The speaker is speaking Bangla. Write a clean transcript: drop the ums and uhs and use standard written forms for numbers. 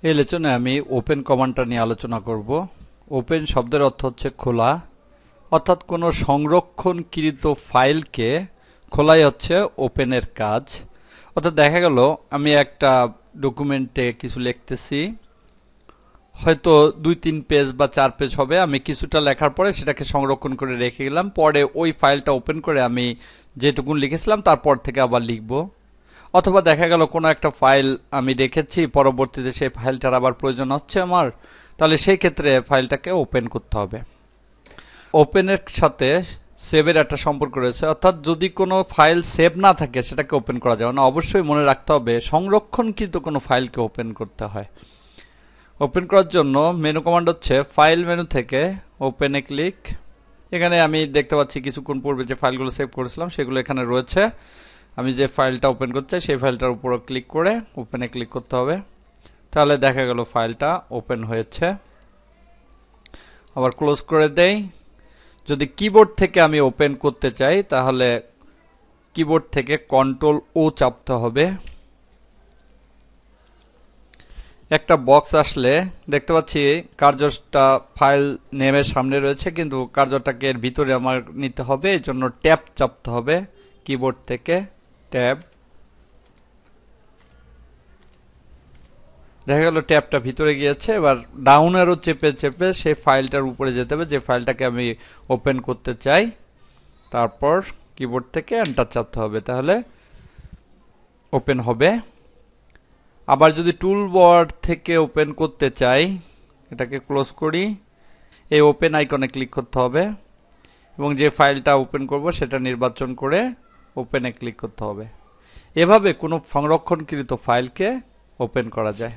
এই লেসনে আমি ওপেন কমান্ডটা নিয়ে আলোচনা করব। ওপেন শব্দের অর্থ হচ্ছে খোলা, অর্থাৎ কোনো সংরক্ষণকৃত ফাইলকে খোলাই হচ্ছে ওপেনের কাজ। অর্থাৎ দেখা গেল আমি একটা ডকুমেন্টে কিছু লিখতেছি, হয়তো 2-3 পেজ বা 4 পেজ হবে। আমি কিছুটা লেখার পরে সেটাকে সংরক্ষণ করে রেখে গেলাম, পরে ওই ফাইলটা ওপেন করে আমি যেটুকুন লিখেছিলাম তারপর থেকে আবার লিখব। অথবা দেখা গেল কোনো একটা ফাইল আমি রেখেছি, পরবর্তীতে সেই ফাইলটার আবার প্রয়োজন হচ্ছে আমার, তাহলে সেই ক্ষেত্রে ফাইলটাকে ওপেন করতে হবে। ওপেনের সাথে সেভের একটা সম্পর্ক রয়েছে, অর্থাৎ যদি কোনো ফাইল সেভ না থাকে সেটাকে ওপেন করা যাবে না। অবশ্যই মনে রাখতে হবে সংরক্ষণকৃত কোনো ফাইলকে ওপেন করতে হয়। ওপেন করার জন্য মেনু কমান্ড হচ্ছে ফাইল মেনু থেকে ওপেনে ক্লিক। এখানে আমি দেখতে পাচ্ছি কিছুক্ষণ পূর্বে যে ফাইলগুলো সেভ করেছিলাম সেগুলো এখানে রয়েছে। আমি যে ফাইলটা ওপেন করতে চাই সেই ফাইলটার উপর ক্লিক করে ওপেনে ক্লিক করতে হবে, তাহলে দেখা গেল ফাইলটা ওপেন হয়েছে। আবার ক্লোজ করে দেই। যদি কিবোর্ড থেকে আমি ওপেন করতে চাই তাহলে কিবোর্ড থেকে Ctrl+O চাপতে হবে। একটা বক্স আসলে দেখতে পাচ্ছি কার্যটা ফাইল নেমের সামনে রয়েছে, কিন্তু কার্যটাকে এর ভিতরে আমার নিতে হবে, এই জন্য ট্যাব চাপতে হবে। কিবোর্ড থেকে ট্যাব, দেখা গেল ট্যাবটা ভিতরে গিয়েছে। এবার ডাউন অ্যারো চেপে চেপে সেই ফাইলটার উপরে যেতে হবে যে ফাইলটাকে আমি ওপেন করতে চাই, তারপর কিবোর্ড থেকে এন্টার চাপতে হবে, তাহলে ওপেন হবে। আবার যদি টুল বার থেকে ওপেন করতে চাই, এটাকে ক্লোজ করি, এই ওপেন আইকনে ক্লিক করতে হবে এবং যে ফাইলটা ওপেন করব সেটা নির্বাচন করে ওপেনে ক্লিক করতে হবে। এভাবে কোনো সংরক্ষণকৃত ফাইলকে ওপেন করা যায়।